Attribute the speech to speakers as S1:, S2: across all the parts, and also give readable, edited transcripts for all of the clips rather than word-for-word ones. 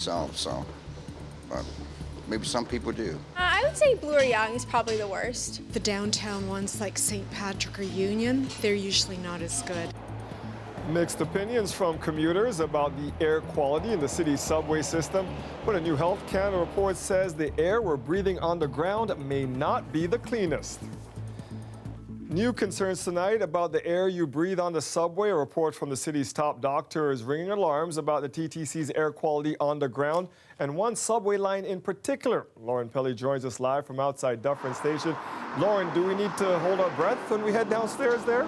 S1: So, but maybe some people do.
S2: I would say Blue or Young is probably the worst.
S3: The downtown ones like St. Patrick or Union, they're usually not as good.
S4: Mixed opinions from commuters about the air quality in the city's subway system. But a new Health Canada report says the air we're breathing on the ground may not be the cleanest. New concerns tonight about the air you breathe on the subway. A report from the city's top doctor is ringing alarms about the TTC's air quality on the ground, and one subway line in particular. Lauren Pelly joins us live from outside Dufferin Station. Lauren, do we need to hold our breath when we head downstairs there?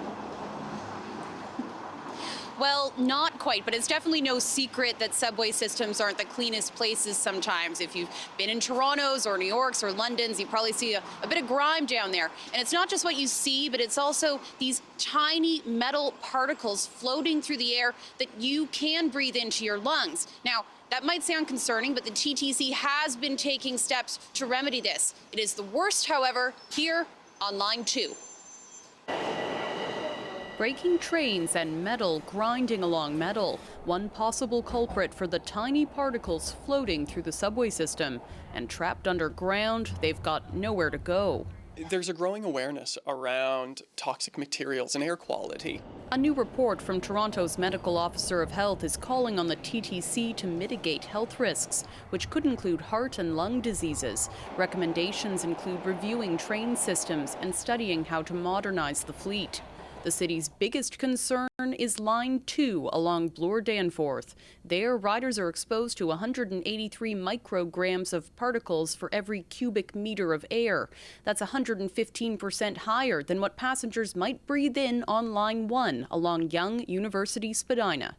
S5: Well, not quite, but it's definitely no secret that subway systems aren't the cleanest places sometimes. If you've been in Toronto's or New York's or London's, you probably see a bit of grime down there. And it's not just what you see, but it's also these tiny metal particles floating through the air that you can breathe into your lungs. Now, that might sound concerning, but the TTC has been taking steps to remedy this. It is the worst, however, here on Line 2. Breaking trains and metal grinding along metal. One possible culprit for the tiny particles floating through the subway system. And trapped underground, they've got nowhere to go.
S6: There's a growing awareness around toxic materials and air quality.
S5: A new report from Toronto's Medical Officer of Health is calling on the TTC to mitigate health risks, which could include heart and lung diseases. Recommendations include reviewing train systems and studying how to modernize the fleet. The city's biggest concern is Line 2 along Bloor Danforth. There, riders are exposed to 183 micrograms of particles for every cubic meter of air. That's 115% higher than what passengers might breathe in on Line 1 along Yonge University Spadina.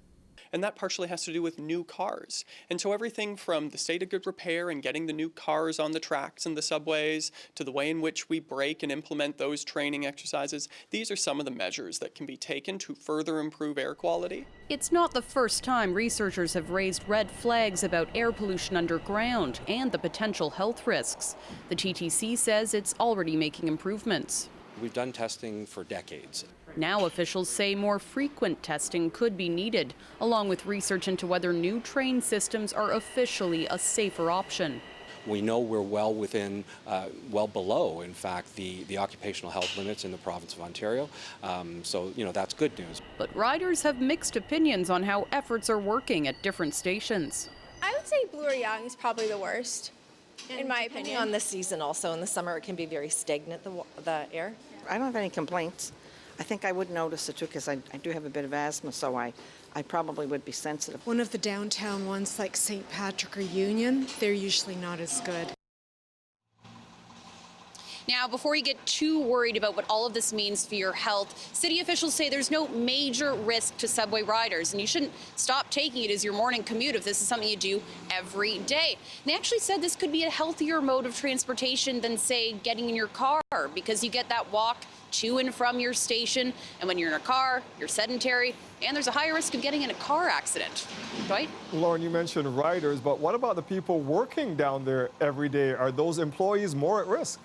S6: And that partially has to do with new cars. And so everything from the state of good repair and getting the new cars on the tracks and the subways to the way in which we break and implement those training exercises, these are some of the measures that can be taken to further improve air quality.
S5: It's not the first time researchers have raised red flags about air pollution underground and the potential health risks. The TTC says it's already making improvements.
S7: We've done testing for decades.
S5: Now officials say more frequent testing could be needed, along with research into whether new train systems are officially a safer option.
S7: We know we're well below, in fact, the occupational health limits in the province of Ontario. So, that's good news.
S5: But riders have mixed opinions on how efforts are working at different stations.
S2: I would say Blue or Young is probably the worst, in my opinion.
S8: On the season also, in the summer it can be very stagnant, the air.
S9: I don't have any complaints. I think I would notice it too because I do have a bit of asthma, so I probably would be sensitive.
S3: One of the downtown ones like St. Patrick or Union, they're usually not as good.
S5: Now, before you get too worried about what all of this means for your health, city officials say there's no major risk to subway riders, and you shouldn't stop taking it as your morning commute if this is something you do every day. And they actually said this could be a healthier mode of transportation than, say, getting in your car, because you get that walk to and from your station, and when you're in a car, you're sedentary, and there's a higher risk of getting in a car accident. Right?
S4: Lauren, you mentioned riders, but what about the people working down there every day? Are those employees more at risk?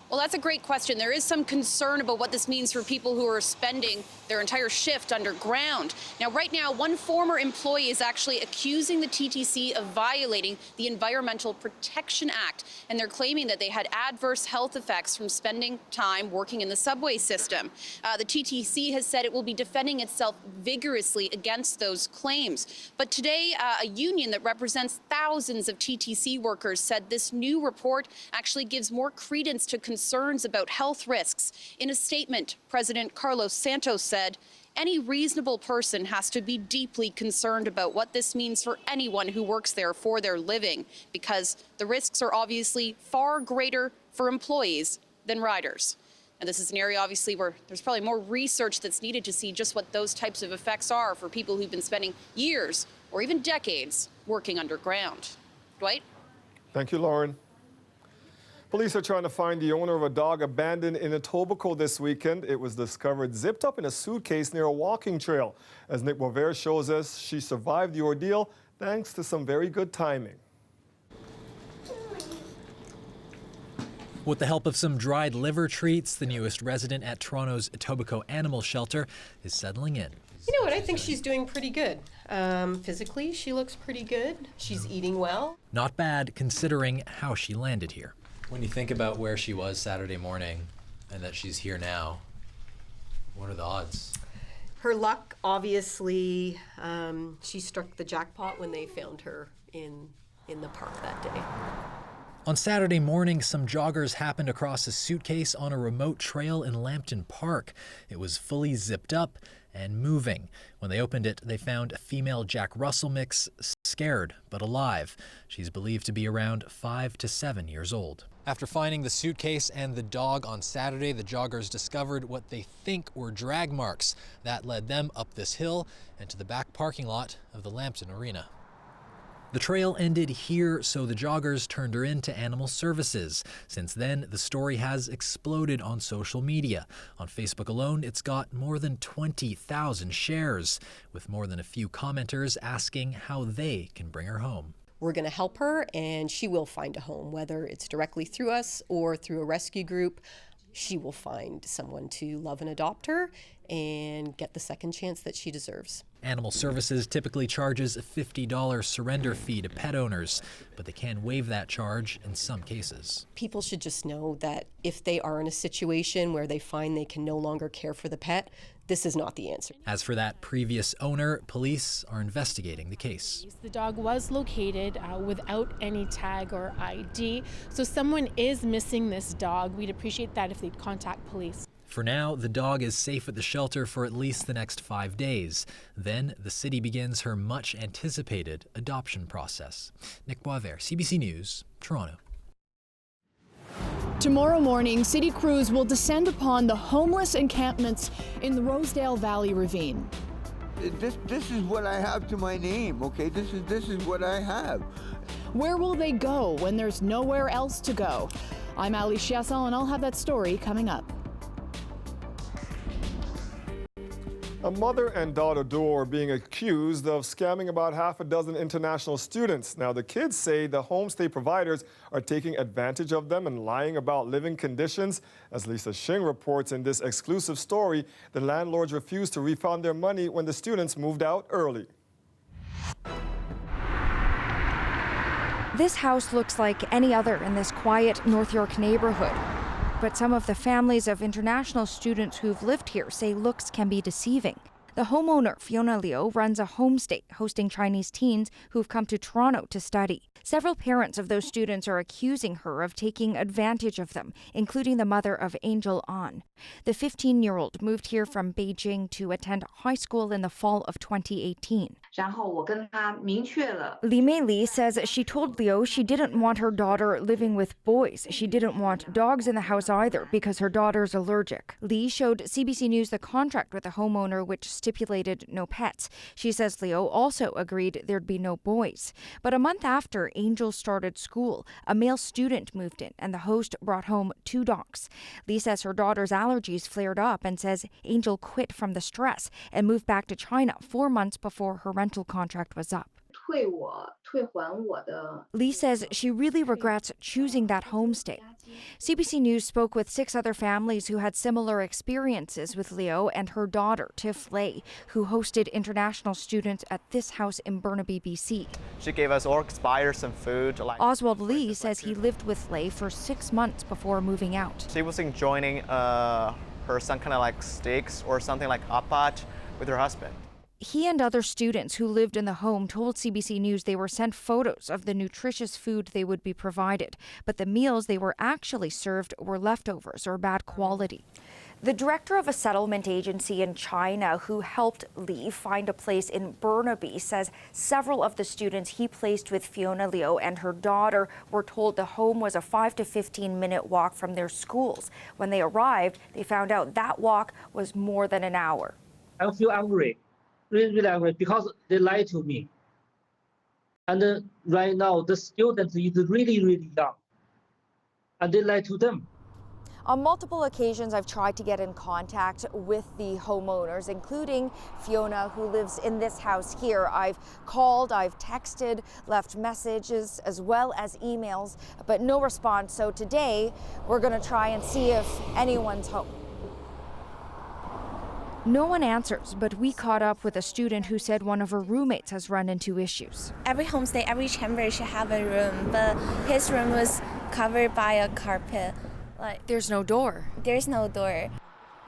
S5: Well, that's a great question. There is some concern about what this means for people who are spending their entire shift underground. Now, right now, one former employee is actually accusing the TTC of violating the Environmental Protection Act, and they're claiming that they had adverse health effects from spending time working in the subway system. The TTC has said it will be defending itself vigorously against those claims. But today, a union that represents thousands of TTC workers said this new report actually gives more credence to concerns about health risks. In a statement, President Carlos Santos said, "Any reasonable person has to be deeply concerned about what this means for anyone who works there for their living, because the risks are obviously far greater for employees than riders." And this is an area, obviously, where there's probably more research that's needed to see just what those types of effects are for people who've been spending years or even decades working underground. Dwight?
S4: Thank you, Lauren. Police are trying to find the owner of a dog abandoned in Etobicoke this weekend. It was discovered zipped up in a suitcase near a walking trail. As Nick Boisvert shows us, she survived the ordeal thanks to some very good timing.
S10: With the help of some dried liver treats, the newest resident at Toronto's Etobicoke Animal Shelter is settling in.
S11: You know what? I think she's doing pretty good. Physically, she looks pretty good. She's eating well.
S10: Not bad considering how she landed here.
S12: When you think about where she was Saturday morning and that she's here now, what are the odds?
S11: Her luck, obviously, she struck the jackpot when they found her in the park that day.
S10: On Saturday morning, some joggers happened across a suitcase on a remote trail in Lambton Park. It was fully zipped up and moving. When they opened it, they found a female Jack Russell mix, scared but alive. She's believed to be around 5 to 7 years old. After finding the suitcase and the dog on Saturday, the joggers discovered what they think were drag marks. That led them up this hill and to the back parking lot of the Lambton Arena. The trail ended here, so the joggers turned her in to Animal Services. Since then, the story has exploded on social media. On Facebook alone, it's got more than 20,000 shares, with more than a few commenters asking how they can bring her home.
S11: We're going to help her, and she will find a home, whether it's directly through us or through a rescue group. She will find someone to love and adopt her and get the second chance that she deserves.
S10: Animal Services typically charges a $50 surrender fee to pet owners, but they can waive that charge in some cases.
S11: People should just know that if they are in a situation where they find they can no longer care for the pet, this is not the answer.
S10: As for that previous owner, police are investigating the case.
S13: The dog was located without any tag or ID, so someone is missing this dog. We'd appreciate that if they'd contact police.
S10: For now, the dog is safe at the shelter for at least the next 5 days. Then the city begins her much-anticipated adoption process. Nick Boisvert, CBC News, Toronto.
S14: Tomorrow morning, city crews will descend upon the homeless encampments in the Rosedale Valley Ravine.
S15: This is what I have to my name, okay? This is what I have.
S14: Where will they go when there's nowhere else to go? I'm Ali Chiasson, and I'll have that story coming up.
S4: A mother and daughter duo are being accused of scamming about half a dozen international students. Now, the kids say the homestay providers are taking advantage of them and lying about living conditions. As Lisa Shing reports in this exclusive story, the landlords refused to refund their money when the students moved out early.
S16: This house looks like any other in this quiet North York neighborhood. But some of the families of international students who've lived here say looks can be deceiving. The homeowner, Fiona Liu, runs a homestay hosting Chinese teens who've come to Toronto to study. Several parents of those students are accusing her of taking advantage of them, including the mother of Angel An. The 15-year-old moved here from Beijing to attend high school in the fall of 2018. Li Mei Li says she told Liu she didn't want her daughter living with boys. She didn't want dogs in the house either because her daughter's allergic. Li showed CBC News the contract with the homeowner which stipulated no pets. She says Liu also agreed there'd be no boys. But a month after Angel started school, a male student moved in and the host brought home 2 dogs. Li says her daughter's allergies flared up and says Angel quit from the stress and moved back to China 4 months before her rental contract was up. Li says she really regrets choosing that homestay. CBC News spoke with 6 other families who had similar experiences with Liu and her daughter, Tiff Lei, who hosted international students at this house in Burnaby, BC.
S17: She gave us all expired some food.
S16: Oswald Lee says he lived with Lei for 6 months before moving out.
S17: She was enjoying her some kind of like steaks or something like apat with her husband.
S16: He and other students who lived in the home told CBC News they were sent photos of the nutritious food they would be provided, but the meals they were actually served were leftovers or bad quality. The director of a settlement agency in China who helped Li find a place in Burnaby says several of the students he placed with Fiona Liu and her daughter were told the home was a 5 to 15-minute walk from their schools. When they arrived, they found out that walk was more than an hour.
S18: I feel angry. Really angry because they lied to me. And right now, the student is really young. And they lied to them.
S16: On multiple occasions, I've tried to get in contact with the homeowners, including Fiona, who lives in this house here. I've called, I've texted, left messages, as well as emails, but no response. So today, we're going to try and see if anyone's home. No one answers, but we caught up with a student who said one of her roommates has run into issues.
S19: Every homestay, every chamber should have a room, but his room was covered by a carpet.
S16: There's no door.
S19: There's no door.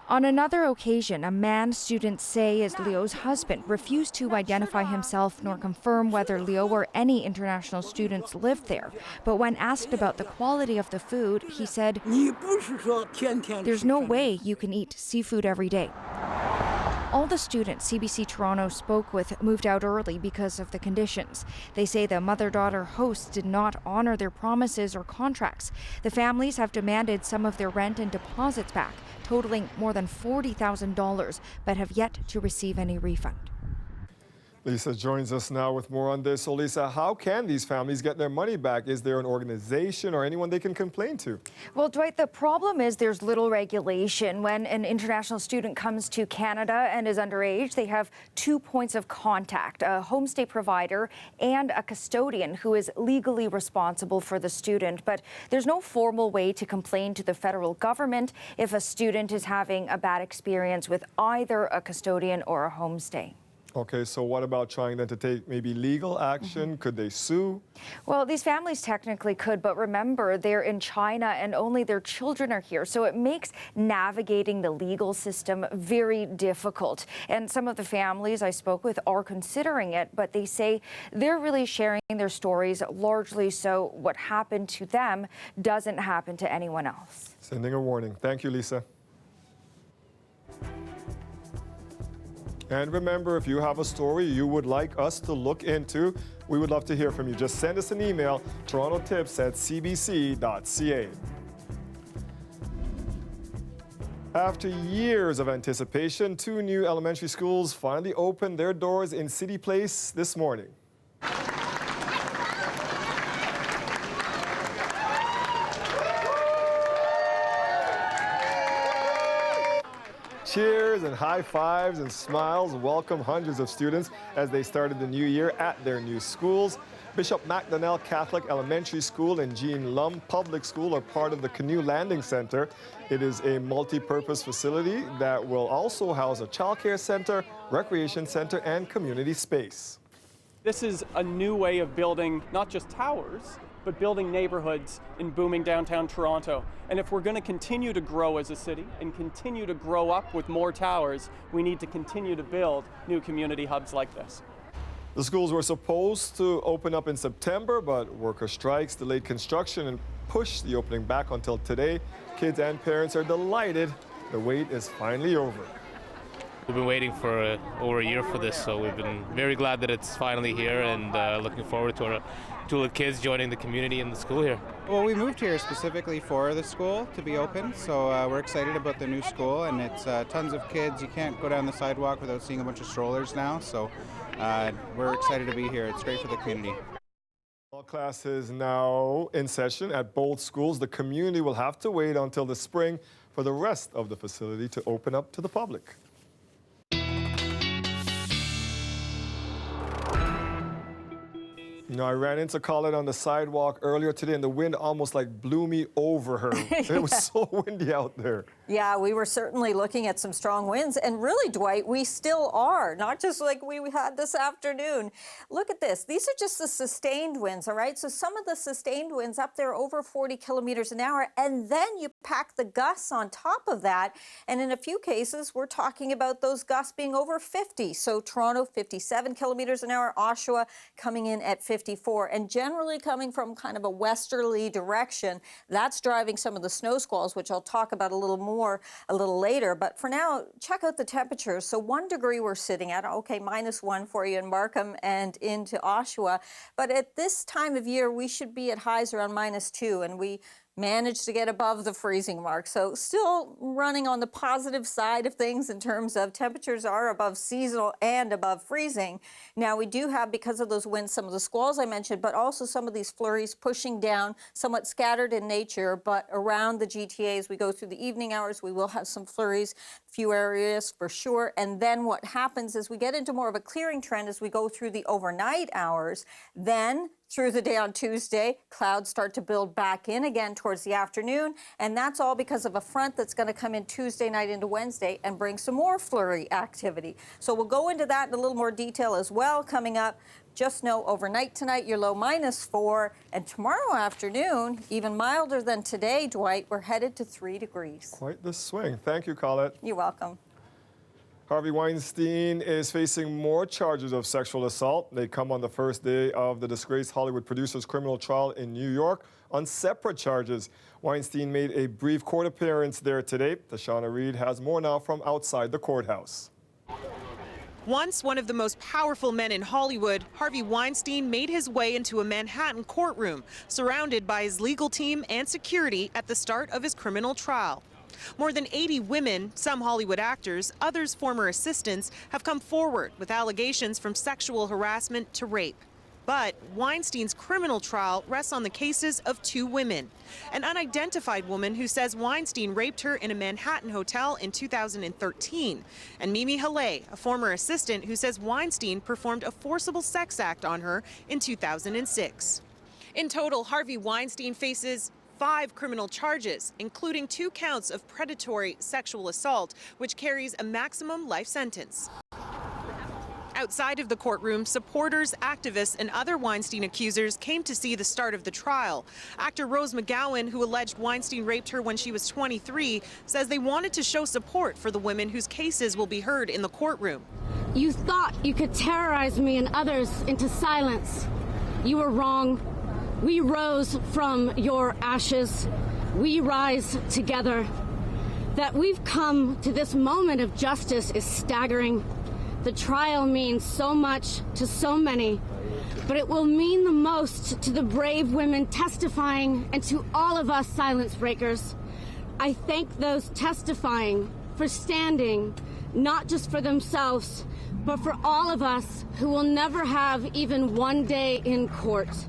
S16: On another occasion, a man students say is Leo's husband refused to identify himself nor confirm whether Leo or any international students lived there. But when asked about the quality of the food, he said, "There's no way you can eat seafood every day." All the students CBC Toronto spoke with moved out early because of the conditions. They say the mother-daughter hosts did not honor their promises or contracts. The families have demanded some of their rent and deposits back, totaling more than $40,000, but have yet to receive any refund.
S4: Lisa joins us now with more on this. So Lisa, how can these families get their money back? Is there an organization or anyone they can complain to?
S16: Well, Dwight, the problem is there's little regulation. When an international student comes to Canada and is underage, they have 2 points of contact, a homestay provider and a custodian who is legally responsible for the student. But there's no formal way to complain to the federal government if a student is having a bad experience with either a custodian or a homestay.
S4: Okay, so what about trying then to take maybe legal action? Could they sue?
S16: Well, these families technically could, but remember, they're in China and only their children are here. So it makes navigating the legal system very difficult. And some of the families I spoke with are considering it, but they say they're really sharing their stories largely so what happened to them doesn't happen to anyone else.
S4: Sending a warning. Thank you, Lisa. And remember, if you have a story you would like us to look into, we would love to hear from you. Just send us an email, torontotips@cbc.ca. After years of anticipation, 2 new elementary schools finally opened their doors in City Place this morning. Cheers and high fives and smiles welcome hundreds of students as they started the new year at their new schools. Bishop Macdonnell Catholic Elementary School and Jean Lum Public School are part of the Canoe Landing Center. It is a multi-purpose facility that will also house a childcare center, recreation center, and community space.
S6: This is a new way of building not just towers, but building neighborhoods in booming downtown Toronto. And if we're going to continue to grow as a city and continue to grow up with more towers, we need to continue to build new community hubs like this.
S4: The schools were supposed to open up in September, but worker strikes delayed construction and pushed the opening back until today. Kids and parents are delighted the wait is finally over.
S20: We've been waiting for over a year for this, so we've been very glad that it's finally here and looking forward to the kids joining the community and the school here.
S21: Well, we moved here specifically for the school to be open, so we're excited about the new school, and it's tons of kids. You can't go down the sidewalk without seeing a bunch of strollers now, so we're excited to be here. It's great for the community.
S4: All classes now in session at both schools. The community will have to wait until the spring for the rest of the facility to open up to the public. You know, I ran into Colin on the sidewalk earlier today, and the wind almost like blew me over her. It was so windy out there.
S8: Yeah, we were certainly looking at some strong winds. And really, Dwight, we still are, not just like we had this afternoon. Look at this. These are just the sustained winds, all right? So some of the sustained winds up there over 40 kilometers an hour, and then you pack the gusts on top of that. And in a few cases, we're talking about those gusts being over 50. So Toronto, 57 kilometers an hour, Oshawa coming in at 54, and generally coming from kind of a westerly direction. That's driving some of the snow squalls, which I'll talk about a little more a little later. But for now, check out the temperatures. So 1 degree we're sitting at, okay, -1 for you in Markham and into Oshawa. But at this time of year, we should be at highs around -2, and we managed to get above the freezing mark. So still running on the positive side of things in terms of temperatures are above seasonal and above freezing. Now we do have, because of those winds, some of the squalls I mentioned, but also some of these flurries pushing down, somewhat scattered in nature, but around the GTA as we go through the evening hours, we will have some flurries. few areas for sure. And then what happens is we get into more of a clearing trend as we go through the overnight hours. Then through the day on Tuesday, clouds start to build back in again towards the afternoon. And that's all because of a front that's going to come in Tuesday night into Wednesday and bring some more flurry activity. So we'll go into that in a little more detail as well coming up. Just know overnight tonight, your low -4. And tomorrow afternoon, even milder than today, Dwight, we're headed to 3 degrees.
S4: Quite the swing. Thank you, Colette.
S8: You're welcome.
S4: Harvey Weinstein is facing more charges of sexual assault. They come on the first day of the disgraced Hollywood producer's criminal trial in New York on separate charges. Weinstein made a brief court appearance there today. Tashana Reed has more now from outside the courthouse.
S1: Once one of the most powerful men in Hollywood, Harvey Weinstein made his way into a Manhattan courtroom, surrounded by his legal team and security at the start of his criminal trial. More than 80 women, some Hollywood actors, others former assistants, have come forward with allegations from sexual harassment to rape. But Weinstein's criminal trial rests on the cases of 2 women. An unidentified woman who says Weinstein raped her in a Manhattan hotel in 2013. And Mimi Halle, a former assistant who says Weinstein performed a forcible sex act on her in 2006. In total, Harvey Weinstein faces 5 criminal charges, including 2 counts of predatory sexual assault, which carries a maximum life sentence. Outside of the courtroom, supporters, activists, and other Weinstein accusers came to see the start of the trial. Actor Rose McGowan, who alleged Weinstein raped her when she was 23, says they wanted to show support for the women whose cases will be heard in the courtroom.
S22: You thought you could terrorize me and others into silence. You were wrong. We rose from your ashes. We rise together. That we've come to this moment of justice is staggering. The trial means so much to so many, but it will mean the most to the brave women testifying and to all of us silence breakers. I thank those testifying for standing, not just for themselves, but for all of us who will never have even one day in court.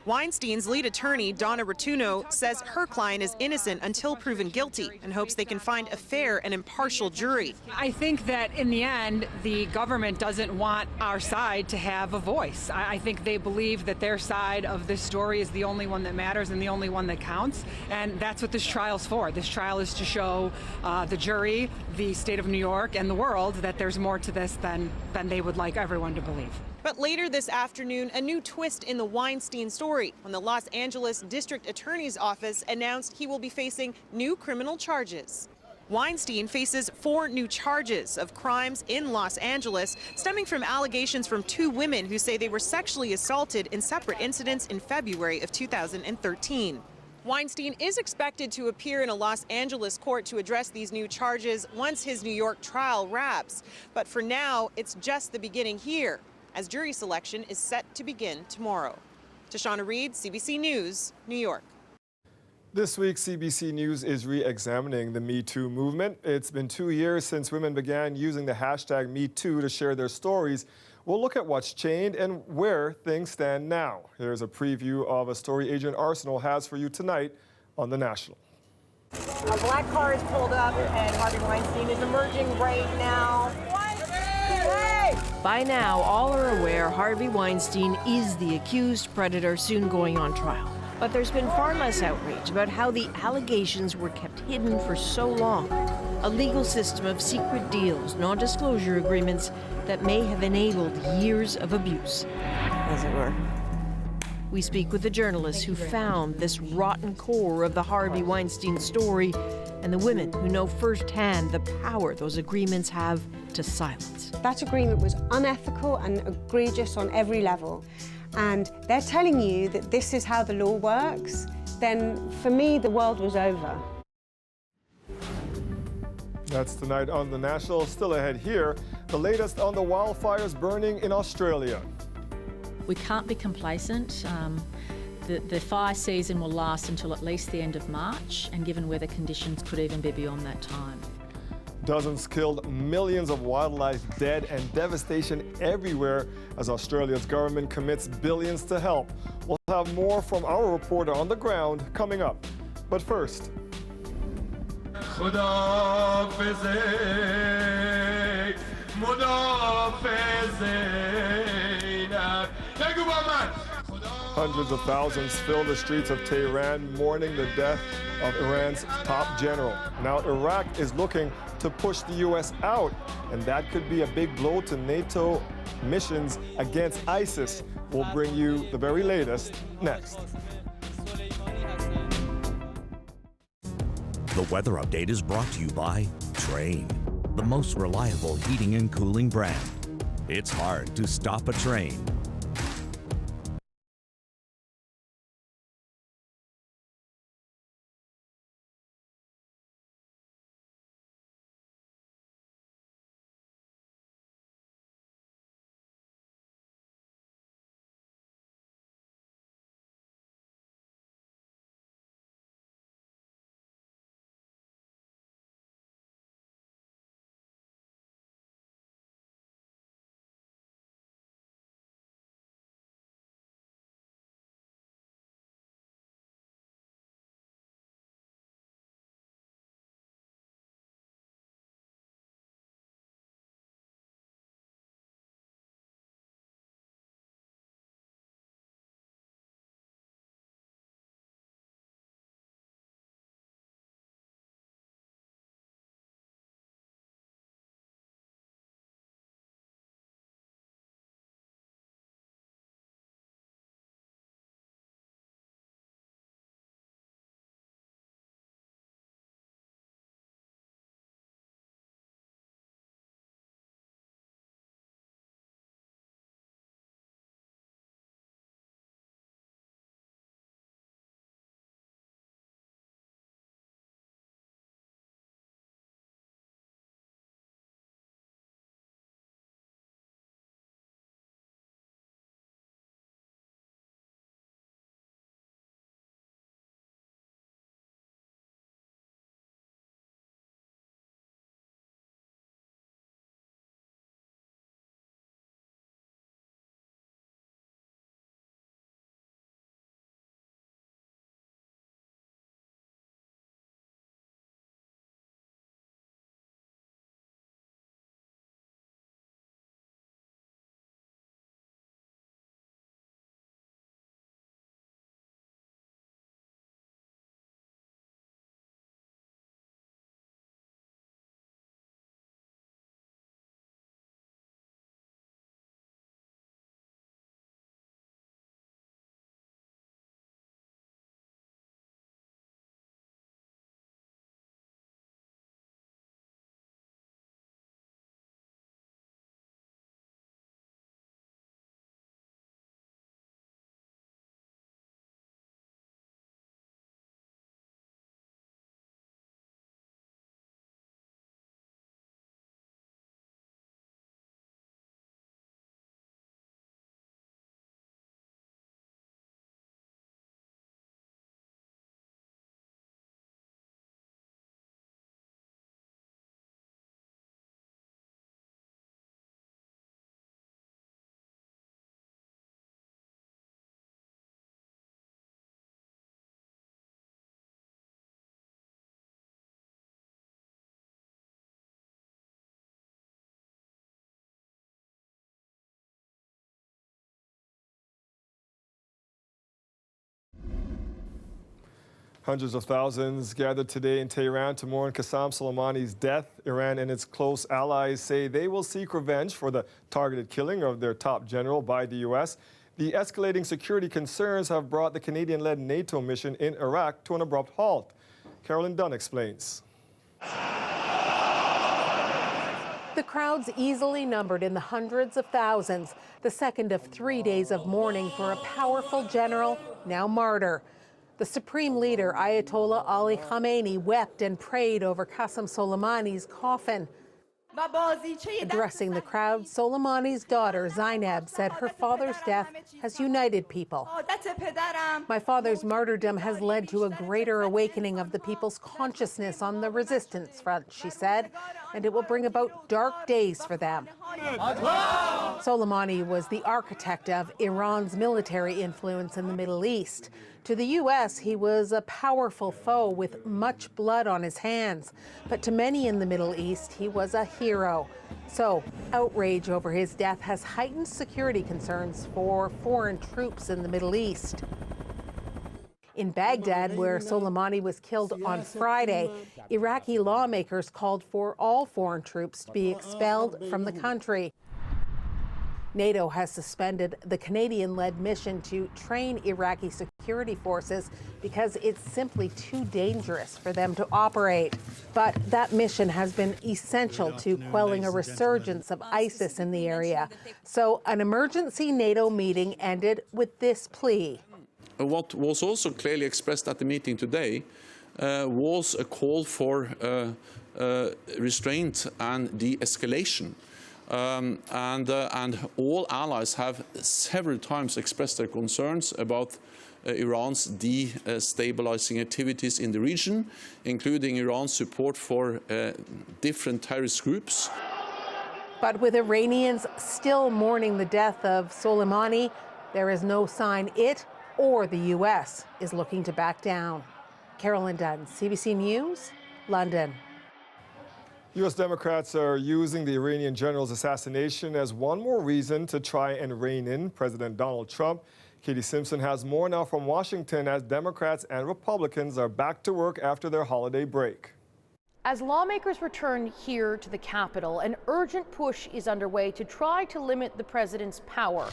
S1: Weinstein's lead attorney, Donna Rotuno, says her client is innocent until proven guilty and hopes they can find a fair and impartial jury.
S23: I think that in the end, the government doesn't want our side to have a voice. I think they believe that their side of this story is the only one that matters and the only one that counts. And that's what this trial's for. This trial is to show the jury, the state of New York, and the world that there's more to this than they would like everyone to believe.
S1: But later this afternoon, a new twist in the Weinstein story when the Los Angeles District Attorney's Office announced he will be facing new criminal charges. Weinstein faces 4 new charges of crimes in Los Angeles stemming from allegations from 2 women who say they were sexually assaulted in separate incidents in February of 2013. Weinstein is expected to appear in a Los Angeles court to address these new charges once his New York trial wraps. But for now, it's just the beginning here, as jury selection is set to begin tomorrow. Tashana Reed, CBC News, New York.
S4: This week, CBC News is re-examining the Me Too movement. It's been 2 years since women began using the hashtag #MeToo to share their stories. We'll look at what's changed and where things stand now. Here's a preview of a story Adrian Arsenal has for you tonight on The National.
S24: A black car is pulled up and Harvey Weinstein is emerging right now.
S25: By now, all are aware Harvey Weinstein is the accused predator soon going on trial. But there's been far less outrage about how the allegations were kept hidden for so long. A legal system of secret deals, non-disclosure agreements that may have enabled years of abuse.
S24: As it were.
S25: We speak with the journalists who found this rotten core of the Harvey Weinstein story and the women who know firsthand the power those agreements have to silence.
S26: That agreement was unethical and egregious on every level. And they're telling you that this is how the law works, then for me, the world was over.
S4: That's tonight on The National. Still ahead here, the latest on the wildfires burning in Australia.
S27: We can't be complacent. The fire season will last until at least the end of March, and given weather conditions could even be beyond that time.
S4: Dozens killed, millions of wildlife dead, and devastation everywhere as Australia's government commits billions to help. We'll have more from our reporter on the ground coming up. But first, Hundreds of thousands fill the streets of Tehran mourning the death of Iran's top general. Now Iraq is looking to push the U.S. out, and that could be a big blow to NATO missions against ISIS. We'll bring you the very latest next.
S2: The weather update is brought to you by Train, the most reliable heating and cooling brand. It's hard to stop a train.
S4: Hundreds of thousands gathered today in Tehran to mourn Qasem Soleimani's death. Iran and its close allies say they will seek revenge for the targeted killing of their top general by the U.S. The escalating security concerns have brought the Canadian-led NATO mission in Iraq to an abrupt halt. Carolyn Dunn explains.
S3: The crowds easily numbered in the hundreds of thousands, the second of 3 days of mourning for a powerful general, now martyr. The supreme leader, Ayatollah Ali Khamenei, wept and prayed over Qasem Soleimani's coffin. Addressing the crowd, Soleimani's daughter, Zainab, said her father's death has united people. My father's martyrdom has led to a greater awakening of the people's consciousness on the resistance front, she said, and it will bring about dark days for them. Soleimani was the architect of Iran's military influence in the Middle East. To the U.S., he was a powerful foe with much blood on his hands. But to many in the Middle East, he was a hero. So, outrage over his death has heightened security concerns for foreign troops in the Middle East. In Baghdad, where Soleimani was killed on Friday, Iraqi lawmakers called for all foreign troops to be expelled from the country. NATO has suspended the Canadian-led mission to train Iraqi security forces because it's simply too dangerous for them to operate. But that mission has been essential to quelling a resurgence of ISIS in the area. So an emergency NATO meeting ended with this plea.
S5: What was also clearly expressed at the meeting today was a call for restraint and de-escalation. And all allies have several times expressed their concerns about Iran's destabilizing activities in the region, including Iran's support for different terrorist groups.
S3: But with Iranians still mourning the death of Soleimani, there is no sign it or the U.S. is looking to back down. Carolyn Dunn, CBC News, London.
S4: U.S. Democrats are using the Iranian general's assassination as one more reason to try and rein in President Donald Trump. Katie Simpson has more now from Washington as Democrats and Republicans are back to work after their holiday break.
S7: As lawmakers return here to the Capitol, an urgent push is underway to try to limit the president's power.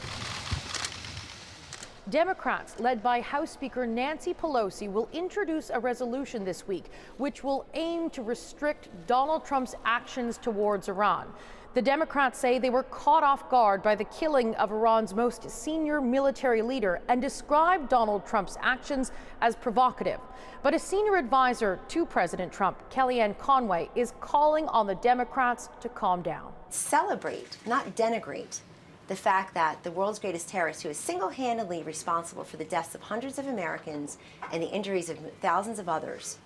S7: Democrats, led by House Speaker Nancy Pelosi, will introduce a resolution this week which will aim to restrict Donald Trump's actions towards Iran. The Democrats say they were caught off guard by the killing of Iran's most senior military leader and describe Donald Trump's actions as provocative. But a senior advisor to President Trump, Kellyanne Conway, is calling on the Democrats to calm down.
S9: Celebrate, not denigrate, the fact that the world's greatest terrorist, who is single-handedly responsible for the deaths of hundreds of Americans and the injuries of thousands of others,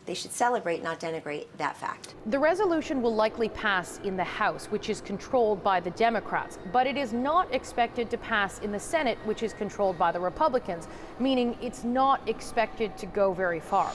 S9: they should celebrate, not denigrate that fact.
S7: The resolution will likely pass in the House, which is controlled by the Democrats, but it is not expected to pass in the Senate, which is controlled by the Republicans, meaning it's not expected to go very far.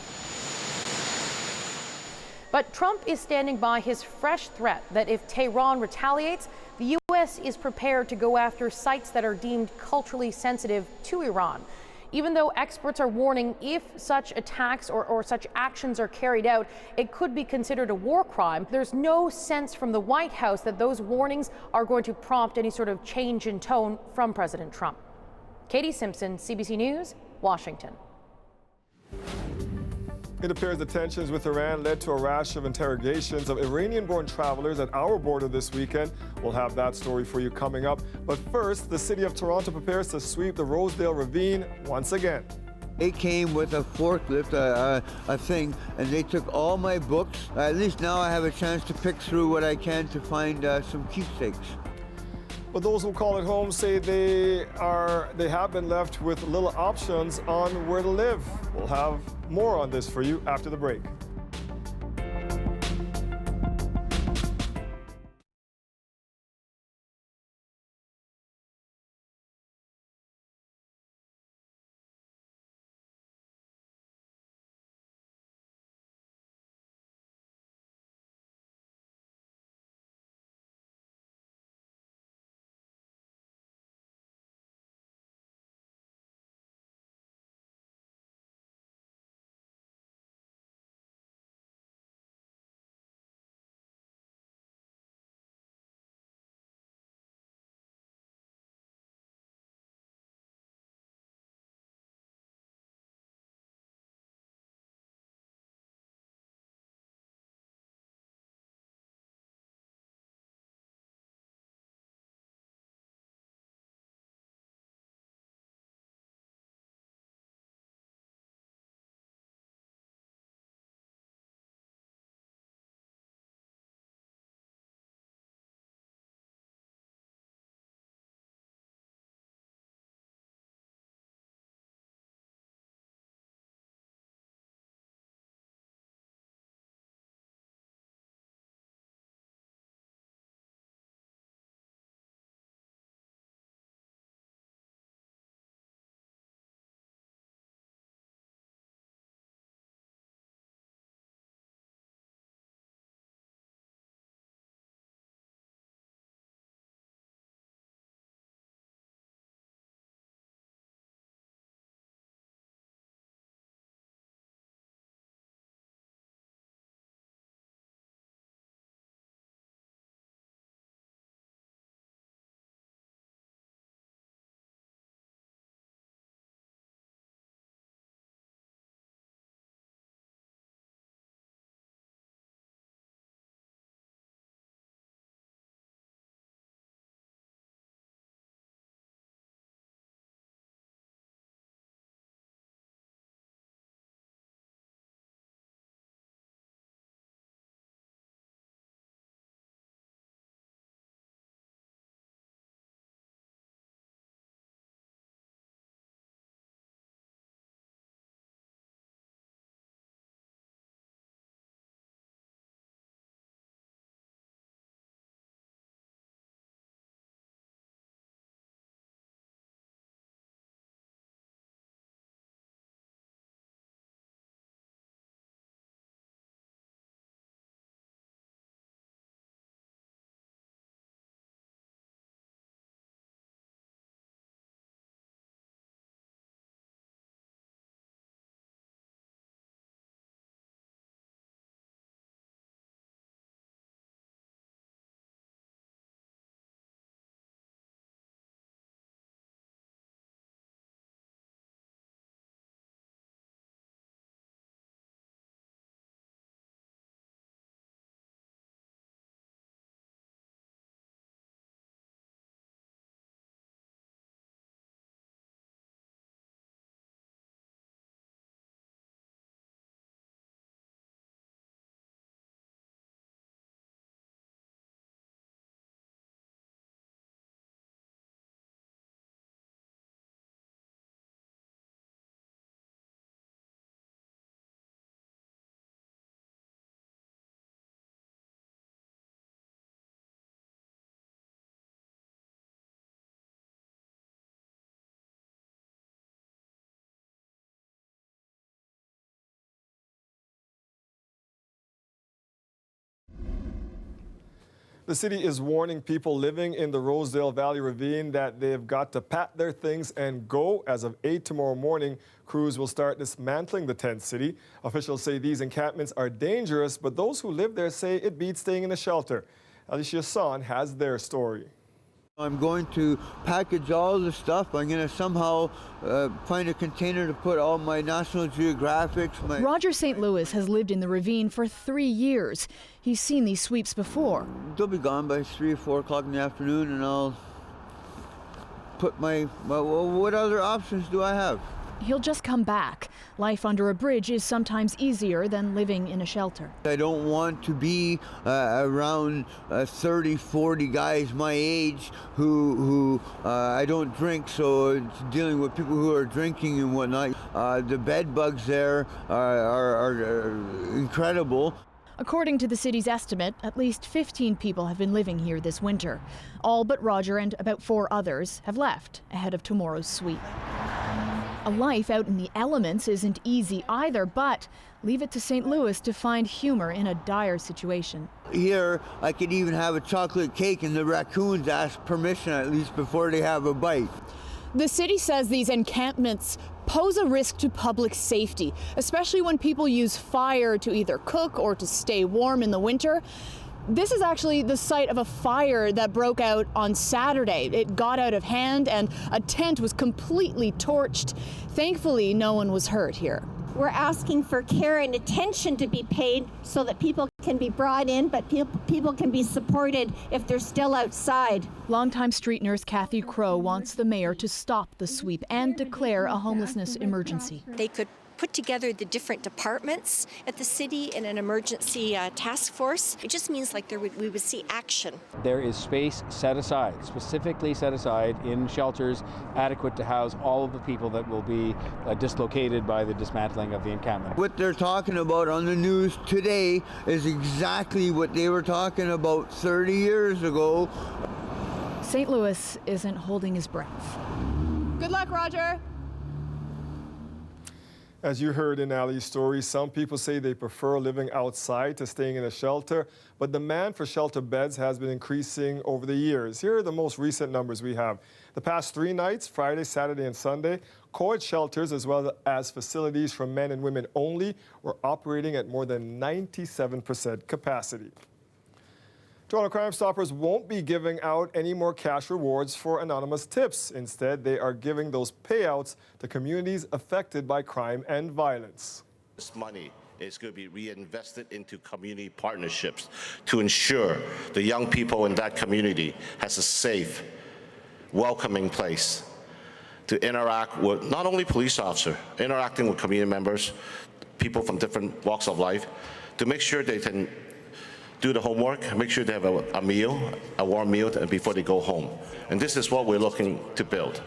S7: But Trump is standing by his fresh threat that if Tehran retaliates, the U.S. is prepared to go after sites that are deemed culturally sensitive to Iran. Even though experts are warning if such attacks or such actions are carried out, it could be considered a war crime. There's no sense from the White House that those warnings are going to prompt any sort of change in tone from President Trump. Katie Simpson, CBC News, Washington.
S4: It appears the tensions with Iran led to a rash of interrogations of Iranian-born travelers at our border this weekend. We'll have that story for you coming up. But first, the city of Toronto prepares to sweep the Rosedale Ravine once again.
S15: They came with a forklift, a thing, and they took all my books. At least now I have a chance to pick through what I can to find some keepsakes.
S4: But those who call it home say they have been left with little options on where to live. We'll have more on this for you after the break. The city is warning people living in the Rosedale Valley Ravine that they've got to pack their things and go. As of 8 tomorrow morning, crews will start dismantling the tent city. Officials say these encampments are dangerous, but those who live there say it beats staying in a shelter. Alicia Son has their story.
S15: I'm going to package all the stuff. I'm going to somehow find a container to put all my National Geographics.
S10: Roger St. Louis has lived in the ravine for 3 years. He's seen these sweeps before.
S15: They'll be gone by 3 or 4 o'clock in the afternoon, and I'll put my what other options do I have?
S10: He'll just come back. Life under a bridge is sometimes easier than living in a shelter.
S15: I don't want to be around 30, 40 guys my age who I don't drink, so it's dealing with people who are drinking and whatnot. The bed bugs there are incredible.
S10: According to the city's estimate, at least 15 people have been living here this winter. All but Roger and about 4 others have left ahead of tomorrow's sweep. A life out in the elements isn't easy either, but leave it to St. Louis to find humor in a dire situation.
S15: Here, I could even have a chocolate cake and the raccoons ask permission at least before they have a bite.
S10: The city says these encampments pose a risk to public safety, especially when people use fire to either cook or to stay warm in the winter. This is actually the site of a fire that broke out on Saturday. It got out of hand and a tent was completely torched. Thankfully, no one was hurt here.
S11: We're asking for care and attention to be paid so that people can be brought in, but people can be supported if they're still outside.
S10: Longtime street nurse Kathy Crow wants the mayor to stop the sweep and declare a homelessness emergency.
S12: They could put together the different departments at the city in an emergency task force. It just means like we would see action.
S13: There is space set aside, specifically set aside in shelters adequate to house all of the people that will be dislocated by the dismantling of the encampment.
S15: What they're talking about on the news today is exactly what they were talking about 30 years ago.
S10: St. Louis isn't holding his breath. Good luck, Roger.
S4: As you heard in Ali's story, some people say they prefer living outside to staying in a shelter, but demand for shelter beds has been increasing over the years. Here are the most recent numbers we have. The past 3 nights, Friday, Saturday, and Sunday, co-ed shelters as well as facilities for men and women only were operating at more than 97% capacity. Toronto Crime Stoppers won't be giving out any more cash rewards for anonymous tips. Instead, they are giving those payouts to communities affected by crime and violence.
S14: This money is going to be reinvested into community partnerships to ensure the young people in that community has a safe, welcoming place to interact with not only police officers, interacting with community members, people from different walks of life, to make sure they can do the homework, make sure they have a meal, a warm meal before they go home. And this is what we're looking to build.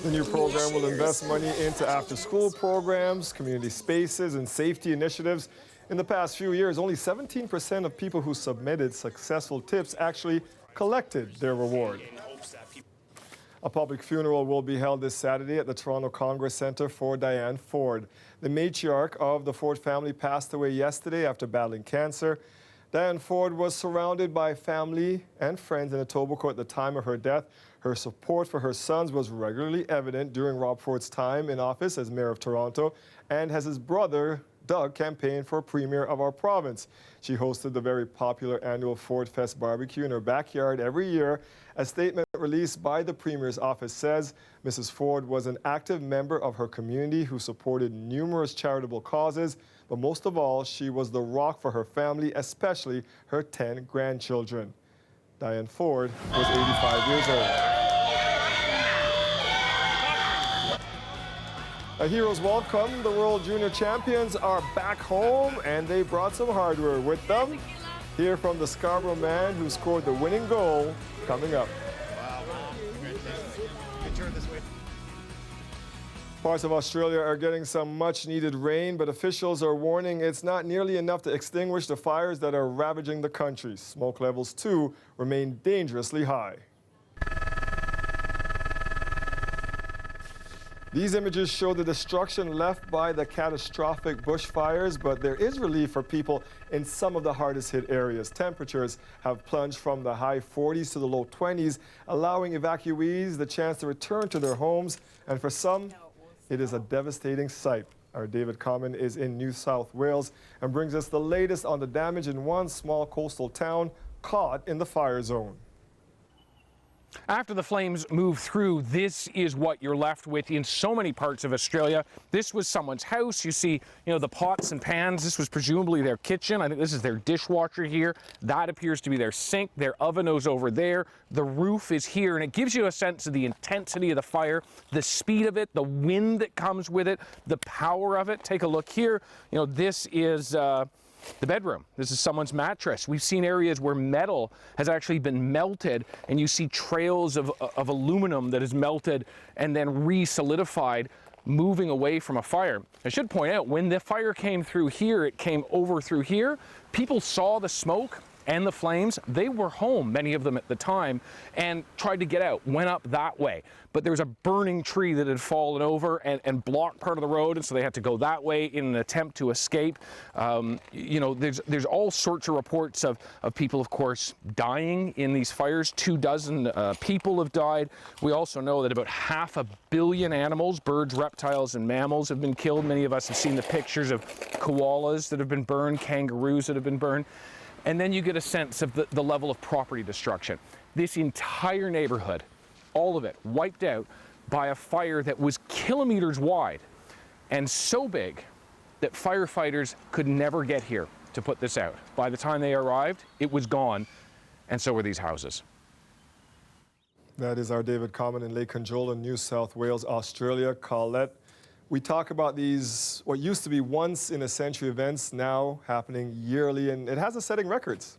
S4: The new program will invest money into after-school programs, community spaces, and safety initiatives. In the past few years, only 17% of people who submitted successful tips actually collected their reward. A public funeral will be held this Saturday at the Toronto Congress Centre for Diane Ford. The matriarch of the Ford family passed away yesterday after battling cancer. Diane Ford was surrounded by family and friends in Etobicoke at the time of her death. Her support for her sons was regularly evident during Rob Ford's time in office as Mayor of Toronto and as his brother, Doug, campaigned for Premier of our province. She hosted the very popular annual Ford Fest barbecue in her backyard every year. A statement released by the Premier's office says Mrs. Ford was an active member of her community who supported numerous charitable causes, but most of all, she was the rock for her family, especially her 10 grandchildren. Diane Ford was 85 years old. A hero's welcome. The World Junior Champions are back home, and they brought some hardware with them. Hear from the Scarborough man who scored the winning goal coming up. Parts of Australia are getting some much-needed rain, but officials are warning it's not nearly enough to extinguish the fires that are ravaging the country. Smoke levels, too, remain dangerously high. These images show the destruction left by the catastrophic bushfires, but there is relief for people in some of the hardest hit areas. Temperatures have plunged from the high 40s to the low 20s, allowing evacuees the chance to return to their homes. And for some, it is a devastating sight. Our David Common is in New South Wales and brings us the latest on the damage in one small coastal town caught in the fire zone.
S6: After the flames move through, this is what you're left with in so many parts of Australia. This was someone's house. You see, the pots and pans. This was presumably their kitchen. I think this is their dishwasher here. That appears to be their sink. Their oven is over there. The roof is here, and it gives you a sense of the intensity of the fire, the speed of it, the wind that comes with it, the power of it. Take a look here. This is the bedroom. This is someone's mattress. We've seen areas where metal has actually been melted, and you see trails of aluminum that is melted and then re-solidified, moving away from a fire. I should point out, when the fire came through here, it came over through here. People saw the smoke and the flames. They were home, many of them at the time, and tried to get out, went up that way. But there was a burning tree that had fallen over and blocked part of the road, and so they had to go that way in an attempt to escape. There's all sorts of reports of people, of course, dying in these fires. 24 people have died. We also know that about 500 million animals, birds, reptiles, and mammals have been killed. Many of us have seen the pictures of koalas that have been burned, kangaroos that have been burned. And then you get a sense of the level of property destruction. This entire neighborhood, all of it, wiped out by a fire that was kilometers wide and so big that firefighters could never get here to put this out. By the time they arrived, it was gone, and so were these houses.
S4: That is our David Common in Lake Conjola, New South Wales, Australia. Colette, we talk about these, what used to be once-in-a-century events, now happening yearly, and it has us setting records.